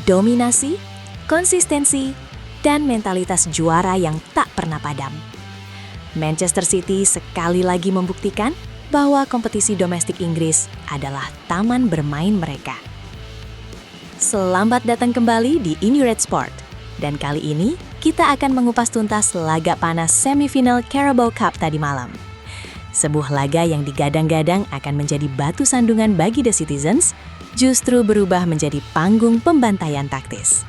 dominasi, konsistensi, dan mentalitas juara yang tak pernah padam. Manchester City sekali lagi membuktikan bahwa kompetisi domestik Inggris adalah taman bermain mereka. Selamat datang kembali di InYouRed Sport. Dan kali ini, kita akan mengupas tuntas laga panas semifinal Carabao Cup tadi malam. Sebuah laga yang digadang-gadang akan menjadi batu sandungan bagi The Citizens, justru berubah menjadi panggung pembantaian taktis.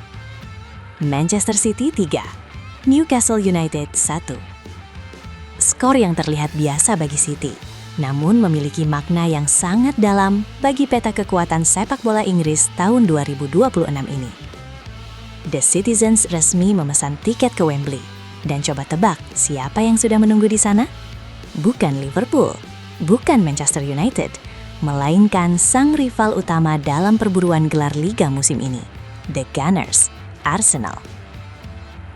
Manchester City 3, Newcastle United 1. Skor yang terlihat biasa bagi City, namun memiliki makna yang sangat dalam bagi peta kekuatan sepak bola Inggris tahun 2026 ini. The Citizens resmi memesan tiket ke Wembley. Dan coba tebak, siapa yang sudah menunggu di sana? Bukan Liverpool, bukan Manchester United, melainkan sang rival utama dalam perburuan gelar Liga musim ini, The Gunners, Arsenal.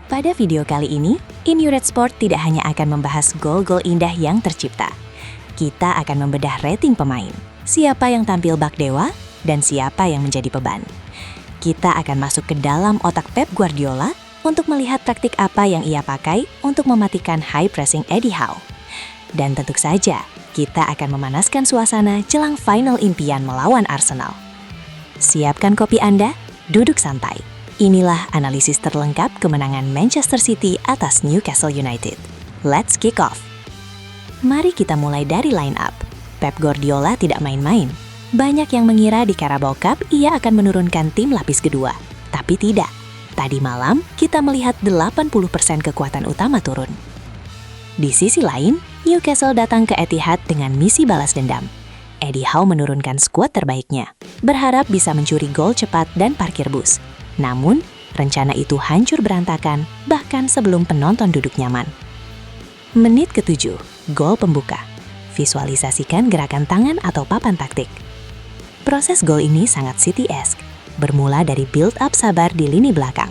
Pada video kali ini, InYouRed Sport tidak hanya akan membahas gol-gol indah yang tercipta. Kita akan membedah rating pemain, siapa yang tampil bak dewa, dan siapa yang menjadi beban. Kita akan masuk ke dalam otak Pep Guardiola untuk melihat taktik apa yang ia pakai untuk mematikan high pressing Eddie Howe. Dan tentu saja, kita akan memanaskan suasana jelang final impian melawan Arsenal. Siapkan kopi Anda, duduk santai. Inilah analisis terlengkap kemenangan Manchester City atas Newcastle United. Let's kick off. Mari kita mulai dari line up. Pep Guardiola tidak main-main. Banyak yang mengira di Carabao Cup ia akan menurunkan tim lapis kedua. Tapi tidak. Tadi malam, kita melihat 80% kekuatan utama turun. Di sisi lain, Newcastle datang ke Etihad dengan misi balas dendam. Eddie Howe menurunkan skuad terbaiknya, berharap bisa mencuri gol cepat dan parkir bus. Namun, rencana itu hancur berantakan bahkan sebelum penonton duduk nyaman. Menit ke-7, gol pembuka. Visualisasikan gerakan tangan atau papan taktik. Proses gol ini sangat City-esque, bermula dari build-up sabar di lini belakang.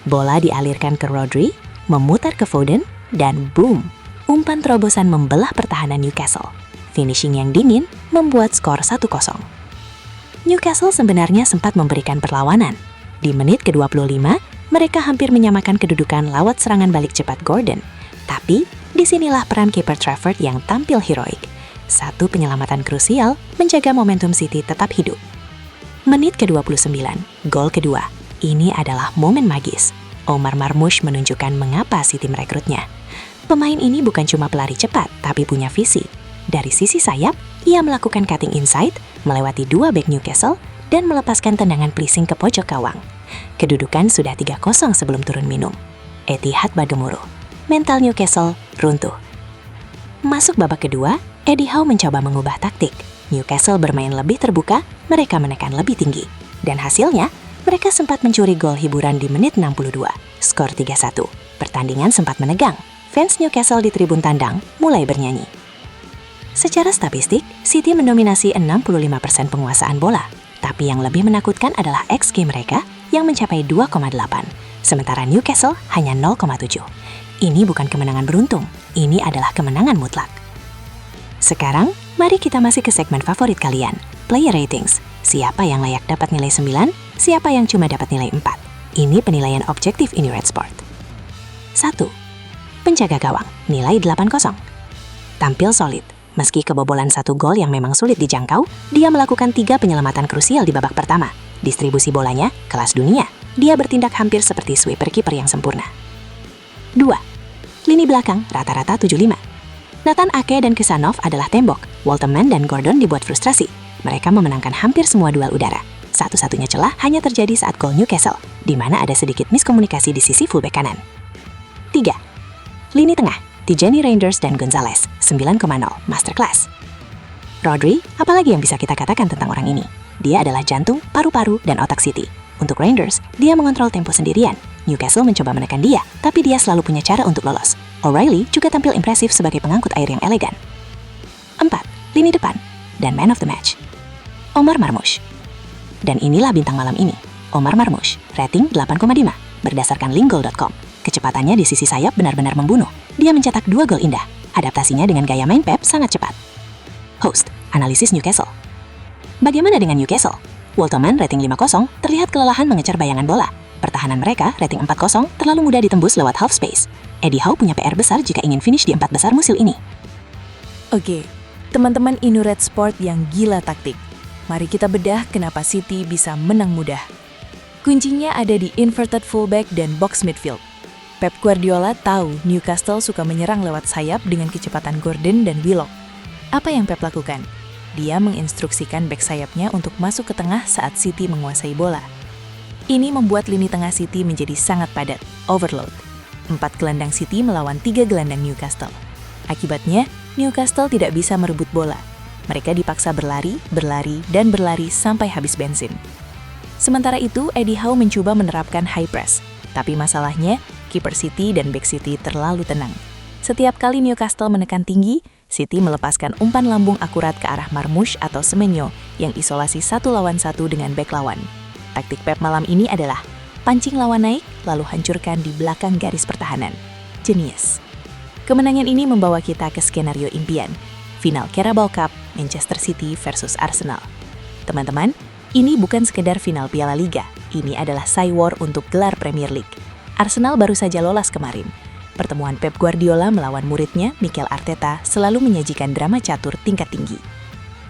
Bola dialirkan ke Rodri, memutar ke Foden, dan boom! Umpan terobosan membelah pertahanan Newcastle. Finishing yang dingin membuat skor 1-0. Newcastle sebenarnya sempat memberikan perlawanan. Di menit ke-25, mereka hampir menyamakan kedudukan lewat serangan balik cepat Gordon. Tapi, disinilah peran kiper Trafford yang tampil heroik. Satu penyelamatan krusial menjaga momentum City tetap hidup. Menit ke-29, gol kedua. Ini adalah momen magis. Omar Marmoush menunjukkan mengapa City merekrutnya. Pemain ini bukan cuma pelari cepat, tapi punya visi. Dari sisi sayap, ia melakukan cutting inside, melewati dua bek Newcastle, dan melepaskan tendangan pleasing ke pojok gawang. Kedudukan sudah 3-0 sebelum turun minum. Etihad bergemuruh. Mental Newcastle runtuh. Masuk babak kedua, Eddie Howe mencoba mengubah taktik. Newcastle bermain lebih terbuka, mereka menekan lebih tinggi. Dan hasilnya, mereka sempat mencuri gol hiburan di menit 62. Skor 3-1. Pertandingan sempat menegang. Fans Newcastle di tribun tandang mulai bernyanyi. Secara statistik, City mendominasi 65% penguasaan bola. Tapi yang lebih menakutkan adalah XG mereka yang mencapai 2,8. Sementara Newcastle hanya 0,7. Ini bukan kemenangan beruntung, ini adalah kemenangan mutlak. Sekarang, mari kita masih ke segmen favorit kalian, Player Ratings. Siapa yang layak dapat nilai 9, siapa yang cuma dapat nilai 4. Ini penilaian objektif InYouRed Sport. 1. Penjaga gawang, nilai 8,0. Tampil solid. Meski kebobolan satu gol yang memang sulit dijangkau, dia melakukan 3 penyelamatan krusial di babak pertama. Distribusi bolanya, kelas dunia. Dia bertindak hampir seperti sweeper kiper yang sempurna. 2. Lini belakang, rata-rata 75. Nathan Ake dan Kusanov adalah tembok. Waterman dan Gordon dibuat frustrasi. Mereka memenangkan hampir semua duel udara. Satu-satunya celah hanya terjadi saat gol Newcastle, di mana ada sedikit miskomunikasi di sisi fullback kanan. 3. Lini tengah, Tijani Reinders dan Gonzalez, 9,0, masterclass. Rodri, apalagi yang bisa kita katakan tentang orang ini? Dia adalah jantung, paru-paru, dan otak City. Untuk Reinders, dia mengontrol tempo sendirian. Newcastle mencoba menekan dia, tapi dia selalu punya cara untuk lolos. O'Reilly juga tampil impresif sebagai pengangkut air yang elegan. 4. Lini depan, dan man of the match, Omar Marmoush. Dan inilah bintang malam ini, Omar Marmoush, rating 8,5, berdasarkan Linggoal.com. Kecepatannya di sisi sayap benar-benar membunuh. Dia mencetak 2 gol indah. Adaptasinya dengan gaya main Pep sangat cepat. Host, analisis Newcastle. Bagaimana dengan Newcastle? Wolterman rating 5-0 terlihat kelelahan mengejar bayangan bola. Pertahanan mereka rating 4-0 terlalu mudah ditembus lewat half space. Eddie Howe punya PR besar jika ingin finish di 4 besar musim ini. Oke, teman-teman Inured Sport yang gila taktik. Mari kita bedah kenapa City bisa menang mudah. Kuncinya ada di inverted fullback dan box midfield. Pep Guardiola tahu Newcastle suka menyerang lewat sayap dengan kecepatan Gordon dan Willock. Apa yang Pep lakukan? Dia menginstruksikan bek sayapnya untuk masuk ke tengah saat City menguasai bola. Ini membuat lini tengah City menjadi sangat padat, overload. 4 gelandang City melawan 3 gelandang Newcastle. Akibatnya, Newcastle tidak bisa merebut bola. Mereka dipaksa berlari, dan berlari sampai habis bensin. Sementara itu, Eddie Howe mencoba menerapkan high press. Tapi masalahnya, kiper City dan bek City terlalu tenang. Setiap kali Newcastle menekan tinggi, City melepaskan umpan lambung akurat ke arah Marmoush atau Semenyo yang isolasi 1 lawan 1 dengan bek lawan. Taktik Pep malam ini adalah pancing lawan naik, lalu hancurkan di belakang garis pertahanan. Genius. Kemenangan ini membawa kita ke skenario impian, final Carabao Cup Manchester City versus Arsenal. Teman-teman, ini bukan sekedar final Piala Liga, ini adalah Cywar untuk gelar Premier League. Arsenal baru saja lolos kemarin. Pertemuan Pep Guardiola melawan muridnya, Mikel Arteta, selalu menyajikan drama catur tingkat tinggi.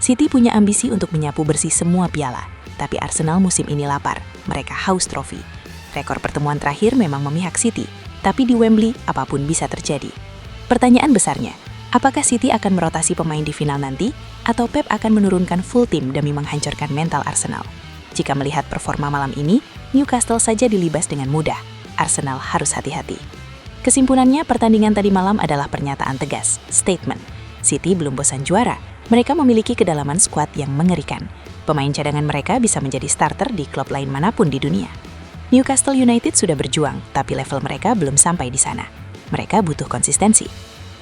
City punya ambisi untuk menyapu bersih semua piala, tapi Arsenal musim ini lapar, mereka haus trofi. Rekor pertemuan terakhir memang memihak City, tapi di Wembley apapun bisa terjadi. Pertanyaan besarnya, apakah City akan merotasi pemain di final nanti, atau Pep akan menurunkan full tim demi menghancurkan mental Arsenal? Jika melihat performa malam ini, Newcastle saja dilibas dengan mudah. Arsenal harus hati-hati. Kesimpulannya, pertandingan tadi malam adalah pernyataan tegas, statement. City belum bosan juara, mereka memiliki kedalaman skuad yang mengerikan. Pemain cadangan mereka bisa menjadi starter di klub lain manapun di dunia. Newcastle United sudah berjuang, tapi level mereka belum sampai di sana. Mereka butuh konsistensi.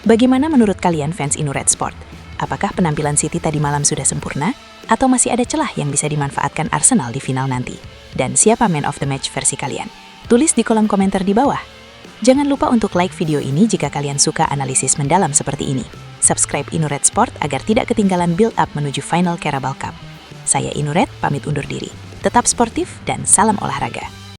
Bagaimana menurut kalian fans Inured Sport? Apakah penampilan City tadi malam sudah sempurna? Atau masih ada celah yang bisa dimanfaatkan Arsenal di final nanti? Dan siapa man of the match versi kalian? Tulis di kolom komentar di bawah. Jangan lupa untuk like video ini jika kalian suka analisis mendalam seperti ini. Subscribe Inured Sport agar tidak ketinggalan build-up menuju final Carabao Cup. Saya Inured, pamit undur diri. Tetap sportif dan salam olahraga.